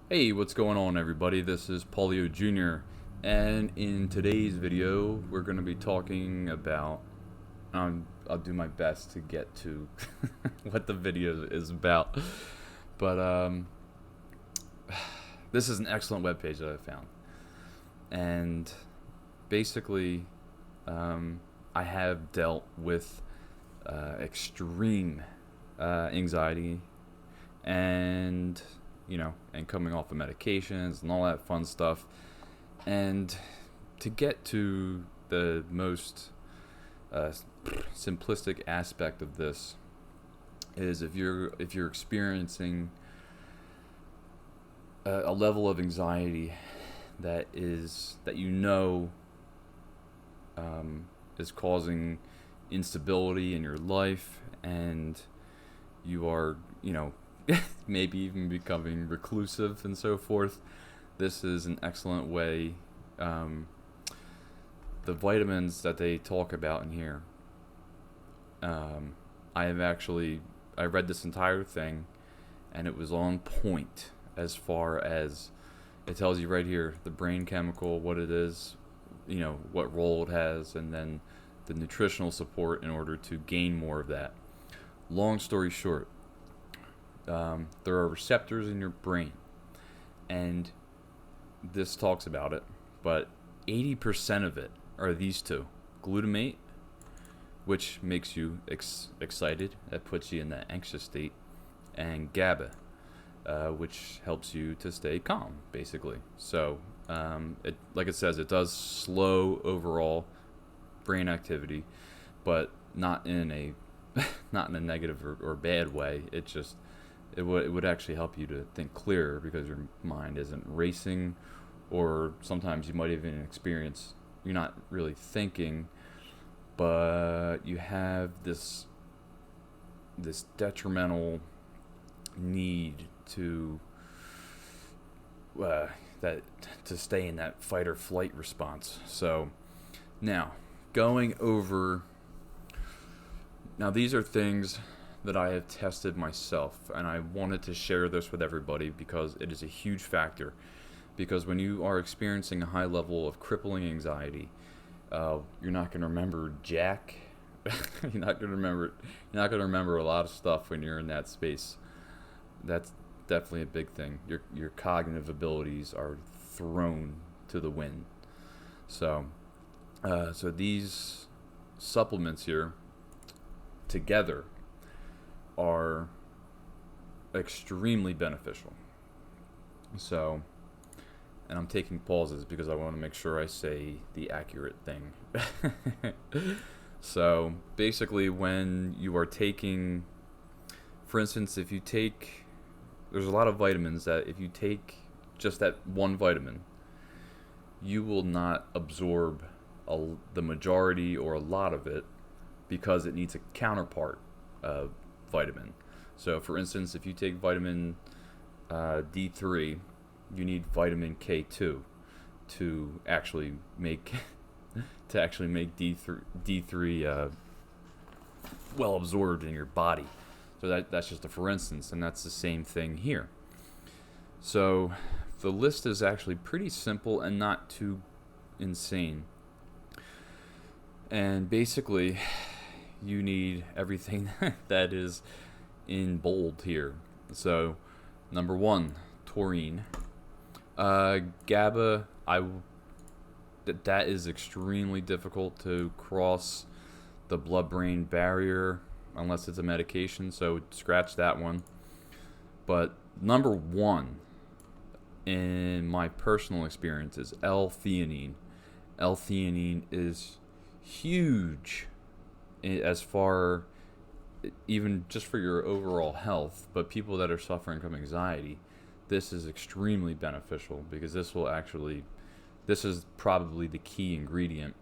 Hey, what's going on, everybody? This is Paulio Jr. And in today's video, we're going to be talking about. I'll do my best to get to what the video is about. But this is an excellent webpage that I found. And basically, I have dealt with extreme anxiety and and coming off of medications and all that fun stuff. And to get to the most uh, simplistic aspect of this is if you're experiencing a level of anxiety that is causing instability in your life, and you are maybe even becoming reclusive and so forth. This is an excellent way. Um, the vitamins that they talk about in here, um, I have actually I read this entire thing, and it was on point as far as it tells you right here the brain chemical, what it is, what role it has, and then the nutritional support in order to gain more of that. Long story short, there are receptors in your brain, and this talks about it, but 80% of it are these two: glutamate, which makes you excited, that puts you in that anxious state, and GABA, which helps you to stay calm, basically. So, like it says, it does slow overall brain activity, but not in a not in a negative or bad way. It would actually help you to think clearer because your mind isn't racing, or sometimes you might even experience you're not really thinking, but you have this detrimental need to uh, that to stay in that fight or flight response. So now going over now these are things that I have tested myself, and I wanted to share this with everybody because it is a huge factor. Because when you are experiencing a high level of crippling anxiety, you're not going to remember jack. you're not going to remember. You're not going to remember a lot of stuff when you're in that space. That's definitely a big thing. Your cognitive abilities are thrown to the wind. So, so these supplements here together are extremely beneficial. So, and I'm taking pauses because I want to make sure I say the accurate thing. So, basically, when you are taking, for instance, if you take, there's a lot of vitamins that if you take just that one vitamin, you will not absorb the majority or a lot of it because it needs a counterpart vitamin. So, for instance, if you take vitamin D3, you need vitamin K2 to actually make D3 well absorbed in your body. So that's just a for instance, and that's the same thing here. So the list is actually pretty simple and not too insane. And basically, you need everything that is in bold here. So, number one, taurine. GABA, that is extremely difficult to cross the blood-brain barrier unless it's a medication. So scratch that one. But number one, in my personal experience, is L-theanine. L-theanine is huge as far even just for your overall health, but people that are suffering from anxiety, this is extremely beneficial because this is probably the key ingredient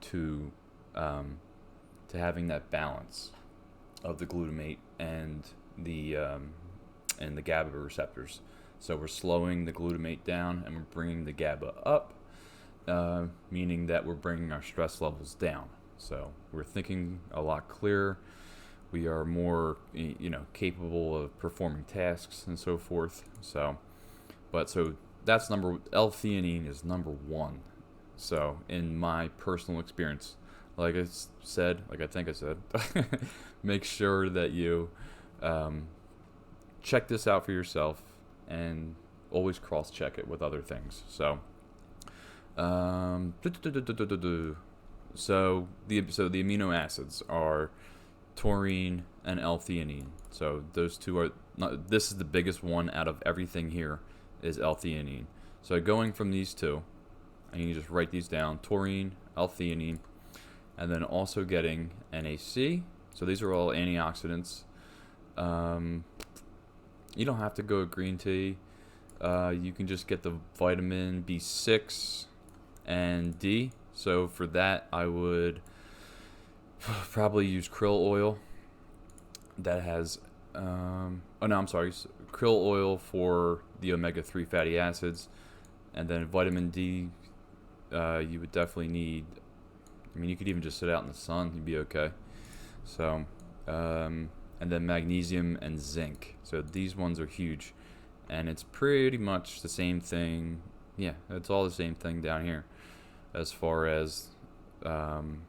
to to having that balance of the glutamate and the GABA receptors. So we're slowing the glutamate down and we're bringing the GABA up, meaning that we're bringing our stress levels down. So we're thinking a lot clearer. We are more, capable of performing tasks and so forth. So But so that's L-theanine is number one. So in my personal experience, like I think I said, make sure that you um, check this out for yourself and always cross-check it with other things. So, um, so the amino acids are taurine and L-theanine. So those two are not, this is the biggest one out of everything here is L-theanine. So going from these two, and you just write these down: taurine, L-theanine, and then also getting NAC. So these are all antioxidants. Um, you don't have to go with green tea. You can just get the vitamin B6 and D. So for that, I would probably use krill oil. That has, oh no, I'm sorry, krill oil for the omega-3 fatty acids, and then vitamin D. You would definitely need. I mean, you could even just sit out in the sun; you'd be okay. So, and then magnesium and zinc. So these ones are huge, and it's pretty much the same thing. Yeah, it's all the same thing down here, as far as calm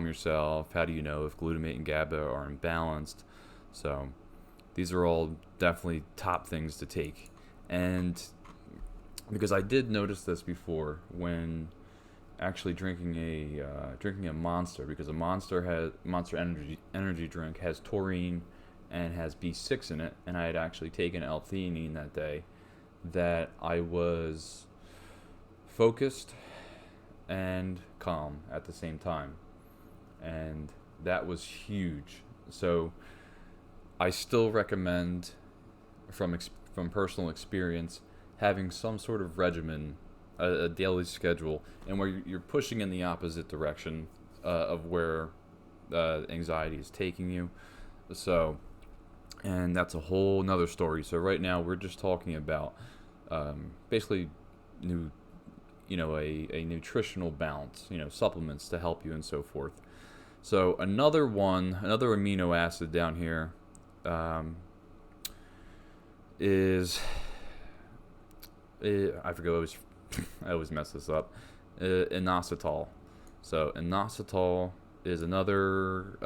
yourself. How do you know if glutamate and GABA are imbalanced? So these are all definitely top things to take, and because I did notice this before when actually drinking a Monster, because a Monster energy drink has taurine and has B6 in it, and I had actually taken L-theanine that day, that I was focused and calm at the same time, and that was huge. So I still recommend, from personal experience, having some sort of regimen, a daily schedule, and where you're pushing in the opposite direction of where anxiety is taking you. So, and that's a whole nother story. So right now we're just talking about basically a nutritional balance, supplements to help you and so forth. So another amino acid down here is I forget. I always mess this up. Inositol. So inositol is another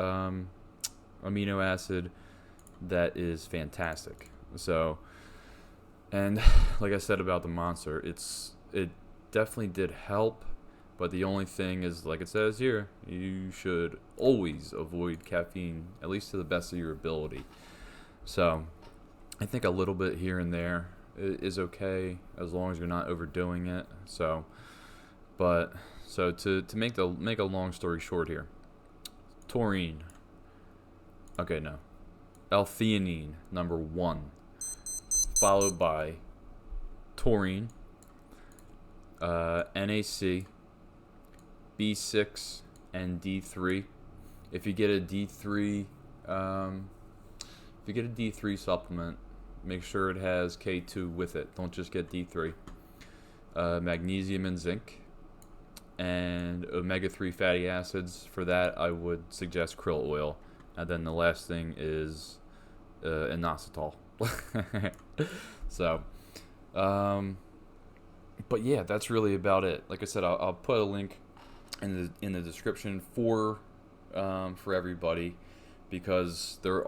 amino acid that is fantastic. So, and like I said about the Monster, it definitely did help, but the only thing is, like it says here, you should always avoid caffeine, at least to the best of your ability. So I think a little bit here and there is okay, as long as you're not overdoing it. So to make a long story short here, taurine. Okay, no. L-theanine, number 1, followed by taurine, NAC, B6, and D3. If you get a D3, supplement, make sure it has K2 with it. Don't just get D3. Magnesium and zinc, and omega-3 fatty acids. For that, I would suggest krill oil. And then the last thing is inositol. So, but yeah, that's really about it. Like I said, I'll put a link in the description for everybody, because there's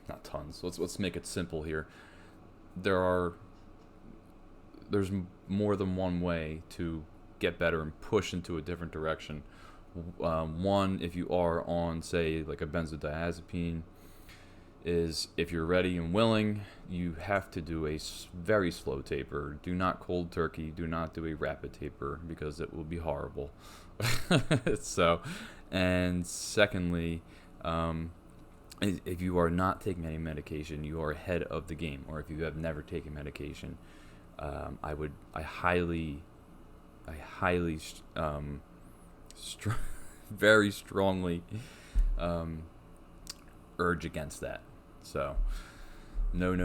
not tons. Let's make it simple here. There's more than one way to get better and push into a different direction. One, if you are on, say, like a benzodiazepine, is if you're ready and willing, you have to do a very slow taper. Do not cold turkey. Do not do a rapid taper, because it will be horrible. So, and secondly, if you are not taking any medication, you are ahead of the game. Or if you have never taken medication, I highly very strongly urge against that. So no.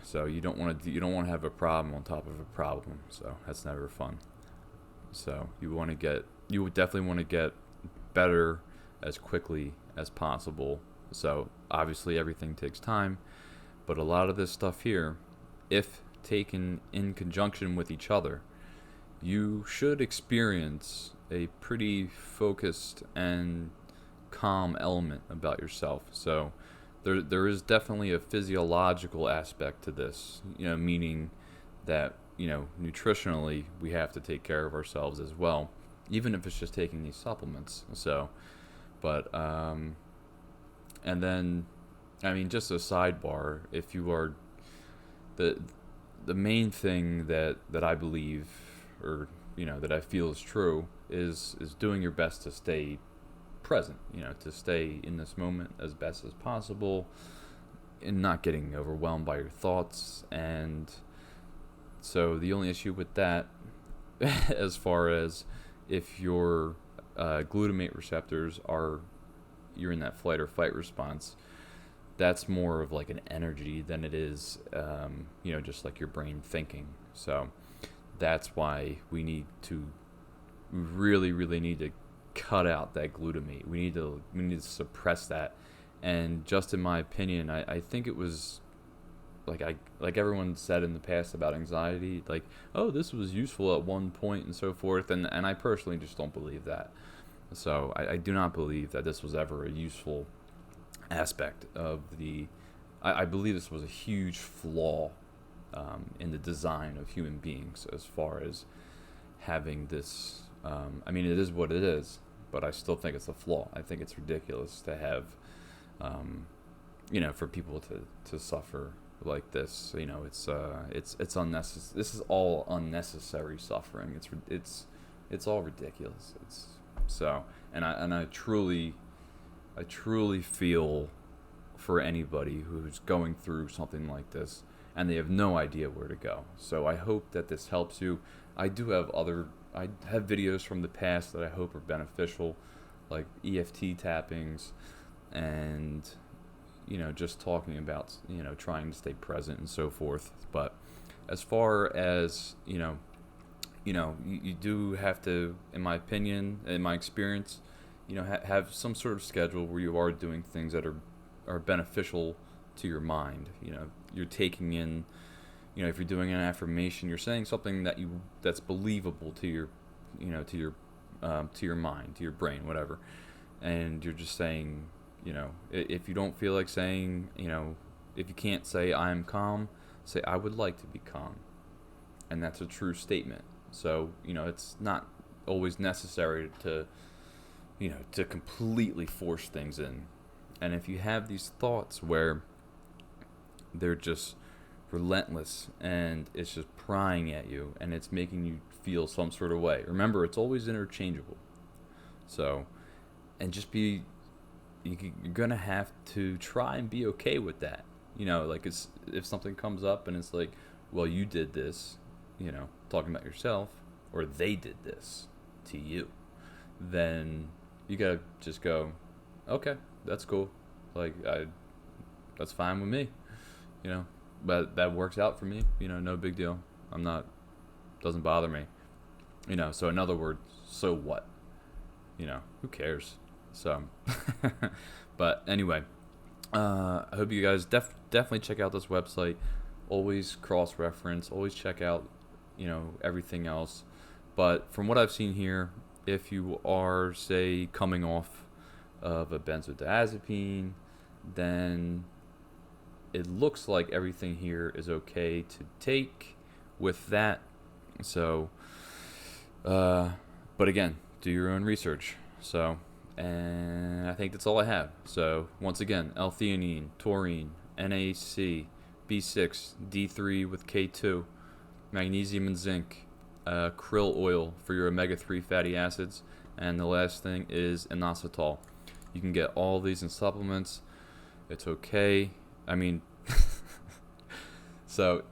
So you don't want to have a problem on top of a problem. So that's never fun. So you would definitely want to get better as quickly as possible. So obviously everything takes time, but a lot of this stuff here if taken in conjunction with each other, you should experience a pretty focused and calm element about yourself. So there is definitely a physiological aspect to this, meaning that, nutritionally we have to take care of ourselves as well, even if it's just taking these supplements. So, but and then, I mean, just a sidebar, if you are the main thing that I believe, or that I feel is true, is doing your best to stay present, to stay in this moment as best as possible and not getting overwhelmed by your thoughts. And so the only issue with that as far as if your glutamate receptors you're in that flight or fight response, that's more of like an energy than it is just like your brain thinking. So that's why we really need to cut out that glutamate. We need to suppress that. And just in my opinion, I think it was like everyone said in the past about anxiety, like, oh, this was useful at one point and so forth, and I personally just don't believe that. So I do not believe that this was ever a useful aspect of I believe this was a huge flaw in the design of human beings, as far as having this. I mean, it is what it is, but I still think it's a flaw. I think it's ridiculous to have, for people to suffer like this. It's unnecessary. This is all unnecessary suffering. It's all ridiculous. And I truly feel for anybody who's going through something like this and they have no idea where to go. So I hope that this helps you. I have videos from the past that I hope are beneficial, like EFT tappings, and just talking about trying to stay present and so forth. But as far as you do have to, in my opinion, in my experience, have some sort of schedule where you are doing things that are beneficial to your mind. You're taking in, if you're doing an affirmation, you're saying something that's believable to your mind, to your brain, whatever. And you're just saying, if you don't feel like saying, if you can't say I am calm, say I would like to be calm. And that's a true statement. So, it's not always necessary to completely force things in. And if you have these thoughts where they're just relentless and it's just prying at you and it's making you feel some sort of way, remember, it's always interchangeable. So, and just you're going to have to try and be okay with that. Like if something comes up and it's like, well, you did this, talking about yourself, or they did this to you, then you gotta just go, okay, that's cool. Like, that's fine with me, but that works out for me, no big deal. Doesn't bother me, so in other words, so what, who cares? So, but anyway, I hope you guys definitely check out this website. Always cross-reference, always check out, everything else. But from what I've seen here, if you are, say, coming off of a benzodiazepine, then it looks like everything here is okay to take with that. So, but again, do your own research. So, and I think that's all I have. So, once again, L-theanine, taurine, NAC, B6, D3 with K2, magnesium and zinc, krill oil for your omega-3 fatty acids, and the last thing is inositol. You can get all these in supplements. It's okay. I mean, so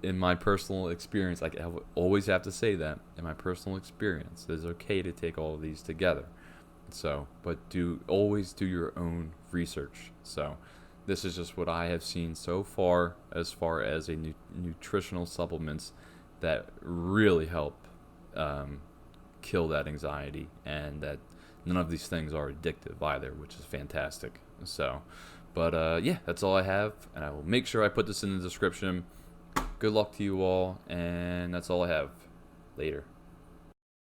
in my personal experience, I always have to say that, in my personal experience, it's okay to take all of these together. So, but always do your own research. So, this is just what I have seen so far as a nutritional supplements that really help kill that anxiety, and that none of these things are addictive either, which is fantastic. So, but yeah, that's all I have, and I will make sure I put this in the description. good luck to you all, and that's all I have. Later.